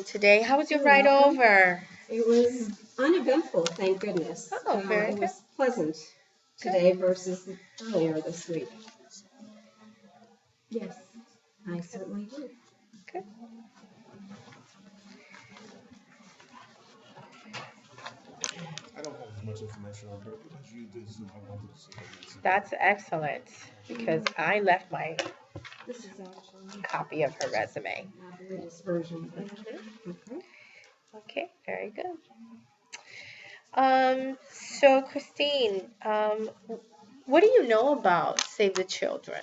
today. How was your You're ride welcome. over? It was uneventful, thank goodness. Oh, very It good. was pleasant today versus earlier this week. Yes, I certainly do. Good. I don't have as much information on her as you did, so I wanted to see her next. That's excellent because I left my This is actually copy of her resume. the latest version. Okay. Okay, very good. So Christine, what do you know about Save the Children?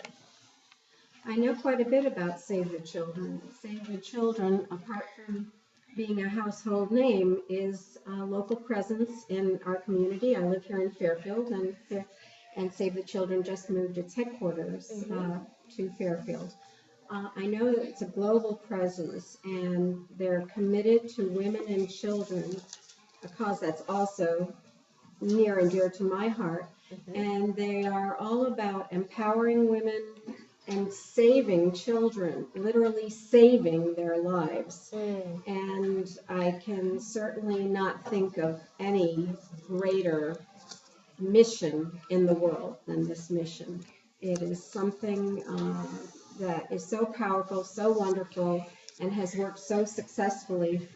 I know quite a bit about Save the Children. Save the Children, apart from being a household name, is a local presence in our community. I live here in Fairfield, and Save the Children just moved its headquarters to Fairfield. I know that it's a global presence, and they're committed to women and children, a cause that's also near and dear to my heart. And they are all about empowering women and saving children, literally saving their lives. And I can certainly not think of any greater mission in the world than this mission. It is something that is so powerful, so wonderful, and has worked so successfully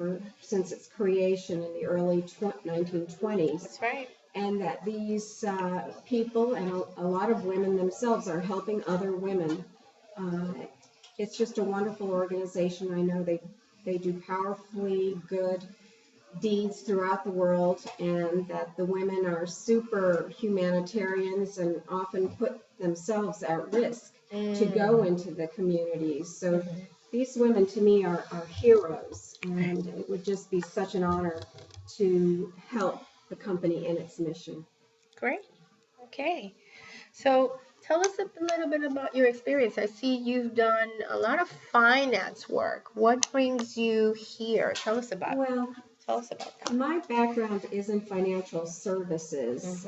since its creation in the early 1920s. That's right. And that these people and a lot of women themselves are helping other women. It's just a wonderful organization. I know they do powerfully good deeds throughout the world, and that the women are super humanitarians and often put themselves at risk to go into the communities. So these women to me are heroes, and it would just be such an honor to help the company in its mission. Great. Okay. So tell us a little bit about your experience. I see you've done a lot of finance work. What brings you here? Tell us about that. My background is in financial services.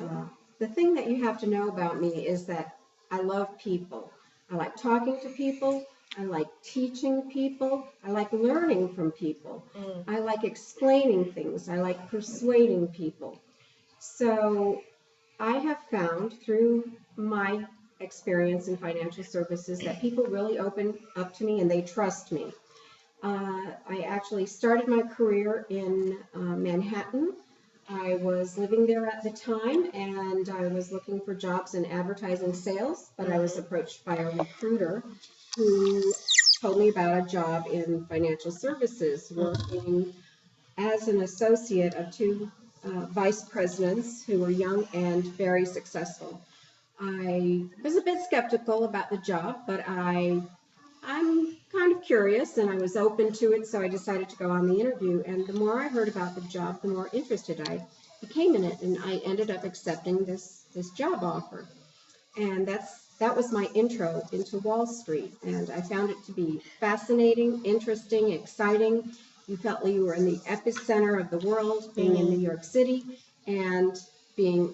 The thing that you have to know about me is that I love people. I like talking to people. I like teaching people. I like learning from people. I like explaining things. I like persuading people. So I have found through my experience in financial services that people really open up to me and they trust me. I actually started my career in Manhattan. I was living there at the time, and I was looking for jobs in advertising sales, but I was approached by a recruiter who told me about a job in financial services, working as an associate of two vice presidents who were young and very successful. I was a bit skeptical about the job, but I'm kind of curious and I was open to it, so I decided to go on the interview. And the more I heard about the job, the more interested I became in it, and I ended up accepting this job offer. And that was my intro into Wall Street, and I found it to be fascinating, interesting, exciting. You felt like you were in the epicenter of the world, being in New York City and being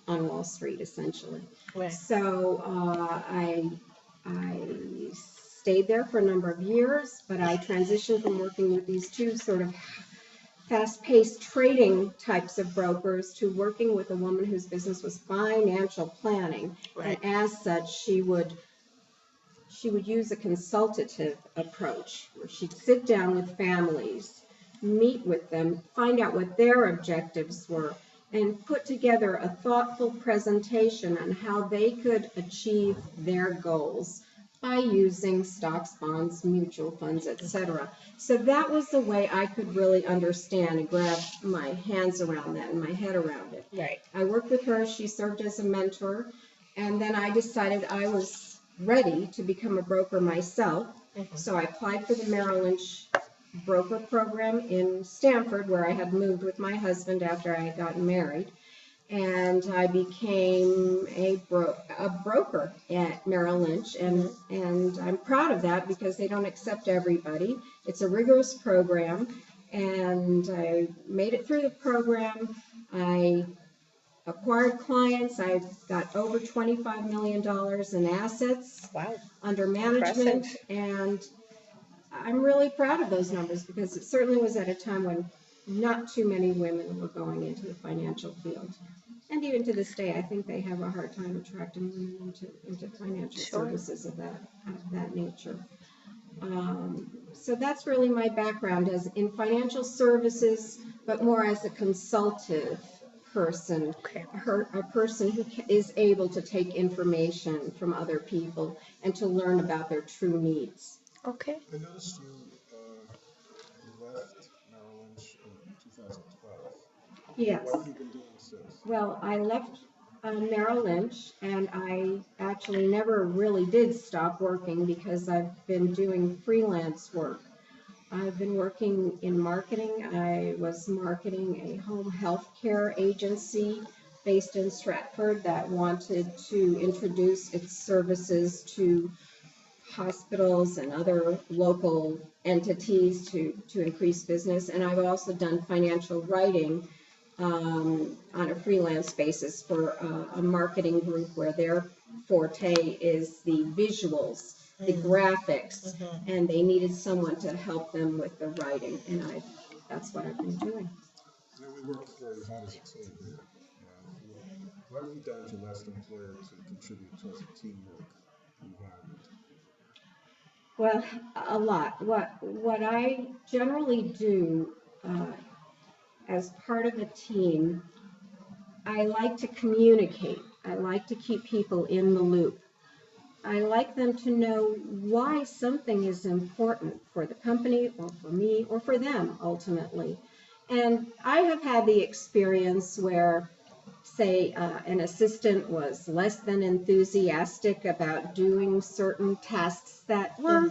on Wall Street, essentially. Right. So I stayed there for a number of years, but I transitioned from working with these two sort of fast-paced trading types of brokers to working with a woman whose business was financial planning. Right. And as such, she would use a consultative approach where she'd sit down with families, meet with them, find out what their objectives were, and put together a thoughtful presentation on how they could achieve their goals by using stocks, bonds, mutual funds, etc. So that was the way I could really understand and grab my hands around that and my head around it. Right. I worked with her. She served as a mentor. And then I decided I was ready to become a broker myself. So I applied for the Merrill Lynch broker program in Stamford, where I had moved with my husband after I had gotten married. And I became a broker at Merrill Lynch, and I'm proud of that because they don't accept everybody. It's a rigorous program, and I made it through the program. I acquired clients. I've got over $25 million in assets under management, and I'm really proud of those numbers because it certainly was at a time when not too many women were going into the financial field. And even to this day, I think they have a hard time attracting women into financial Sure. services of that nature. So that's really my background as in financial services, but more as a consultative person, Okay. a person who is able to take information from other people and to learn about their true needs. Okay. I noticed you left Merrill Lynch in 2012. Yes. What have you been doing since? Well, I left Merrill Lynch, and I actually never really did stop working because I've been doing freelance work. I've been working in marketing. I was marketing a home health care agency based in Stratford that wanted to introduce its services to hospitals and other local entities to increase business. And I've also done financial writing on a freelance basis for a marketing group where their forte is the visuals, the graphics, and they needed someone to help them with the writing, and that's what I've been doing. You know, we work very hard as a team here. What have you done at your last employer to contribute towards a teamwork environment? Well, a lot. What I generally do as part of a team, I like to communicate. I like to keep people in the loop. I like them to know why something is important for the company or for me or for them ultimately. And I have had the experience where, say, an assistant was less than enthusiastic about doing certain tasks that were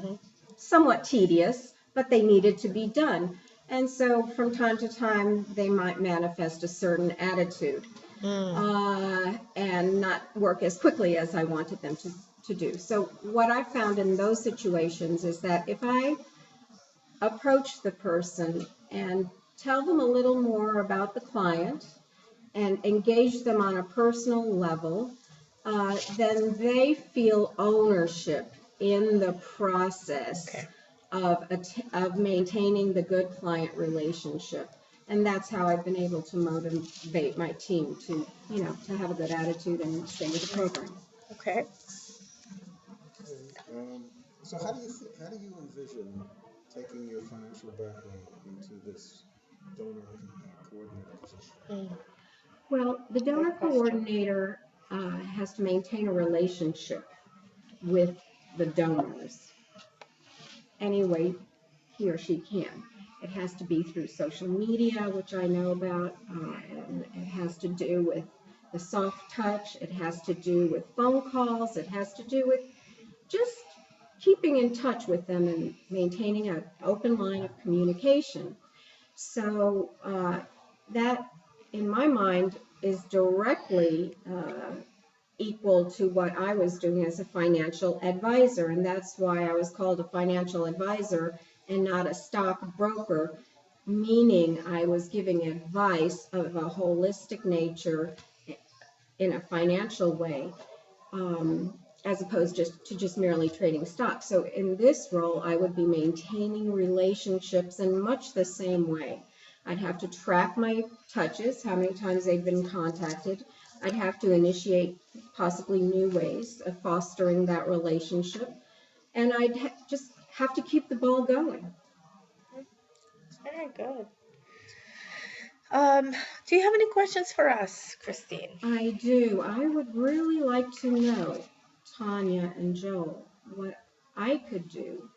somewhat tedious, but they needed to be done. And so from time to time, they might manifest a certain attitude and not work as quickly as I wanted them to do. So what I found in those situations is that if I approach the person and tell them a little more about the client and engage them on a personal level, then they feel ownership in the process Okay. of maintaining the good client relationship. And that's how I've been able to motivate my team to, to have a good attitude and stay with the program. Okay. So how do you envision taking your financial background into this donor coordinator position? Well, the donor Good question. coordinator has to maintain a relationship with the donors any way he or she can. It has to be through social media, which I know about. It has to do with the soft touch. It has to do with phone calls. It has to do with just keeping in touch with them and maintaining an open line of communication. So that, in my mind, is directly equal to what I was doing as a financial advisor, and that's why I was called a financial advisor and not a stockbroker, meaning I was giving advice of a holistic nature in a financial way, as opposed to just merely trading stocks. So in this role, I would be maintaining relationships in much the same way. I'd have to track my touches, how many times they've been contacted. I'd have to initiate possibly new ways of fostering that relationship. And I'd just have to keep the ball going. Very good. Do you have any questions for us, Christine? I do. I would really like to know, Tanya and Joel, what I could do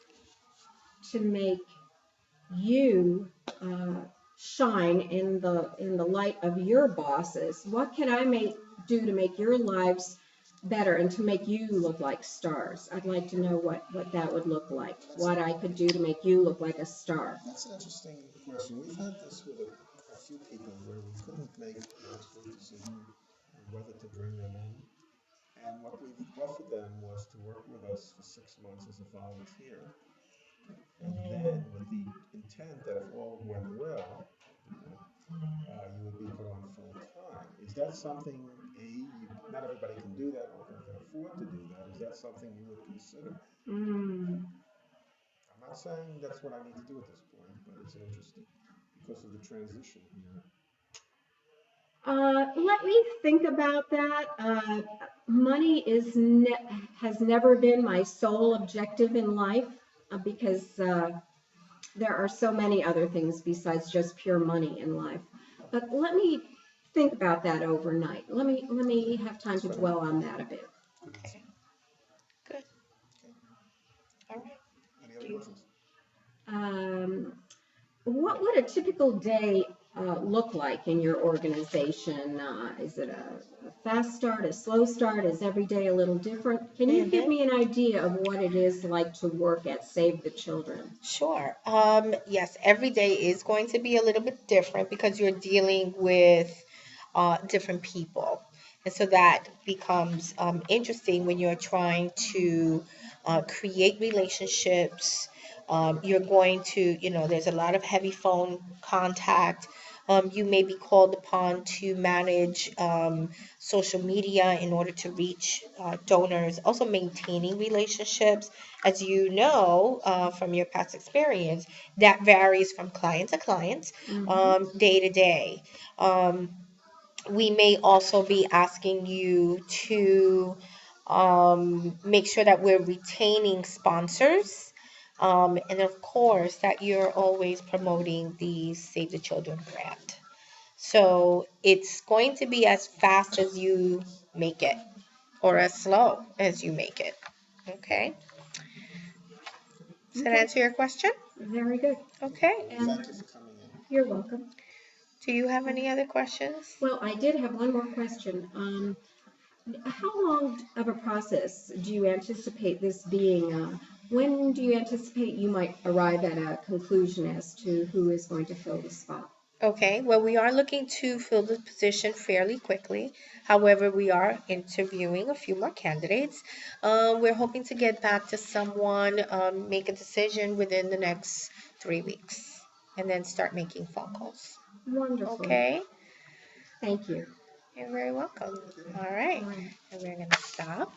to make you shine in the light of your bosses. What can I do to make your lives better and to make you look like stars? I'd like to know what that would look like. What I could do to make you look like a star. That's an interesting question. We've had this with a few people where we couldn't make an absolute decision on whether to bring them in. And what we've offered them was to work with us for 6 months as a volunteer. And then with the intent that if all went well, you would be put on full time. Is that something, not everybody can do that or can afford to do that. Is that something you would consider? Mm. I'm not not saying that's what I need to do at this point, but it's interesting because of the transition here. Let me think about that. Money has never been my sole objective in life because there are so many other things besides just pure money in life. But let me think about that overnight. Let me have time to dwell on that a bit. Okay. Good. All right. Any other questions? Um, what would a typical day look like in your organization? Is it a fast start, a slow start? Is every day a little different? Can you give me an idea of what it is like to work at Save the Children? Sure. Yes, every day is going to be a little bit different because you're dealing with different people. And so that becomes interesting when you're trying to create relationships. You're going to, there's a lot of heavy phone contact. You may be called upon to manage social media in order to reach donors, also maintaining relationships. As you know from your past experience, that varies from client to client, day to day. We may also be asking you to make sure that we're retaining sponsors. And of course, that you're always promoting the Save the Children grant. So it's going to be as fast as you make it or as slow as you make it. Okay? Does that Okay. answer your question? Very good. Okay. And Thank you for coming in. you're welcome. Do you have any other questions? Well, I did have one more question. How long of a process do you anticipate this being? When do you anticipate you might arrive at a conclusion as to who is going to fill the spot? Okay, well, we are looking to fill the position fairly quickly. However, we are interviewing a few more candidates. We're hoping to get back to someone, make a decision within the next 3 weeks, and then start making phone calls. Wonderful. Okay, Thank you. you're very welcome. All right, All right. and we're going to stop.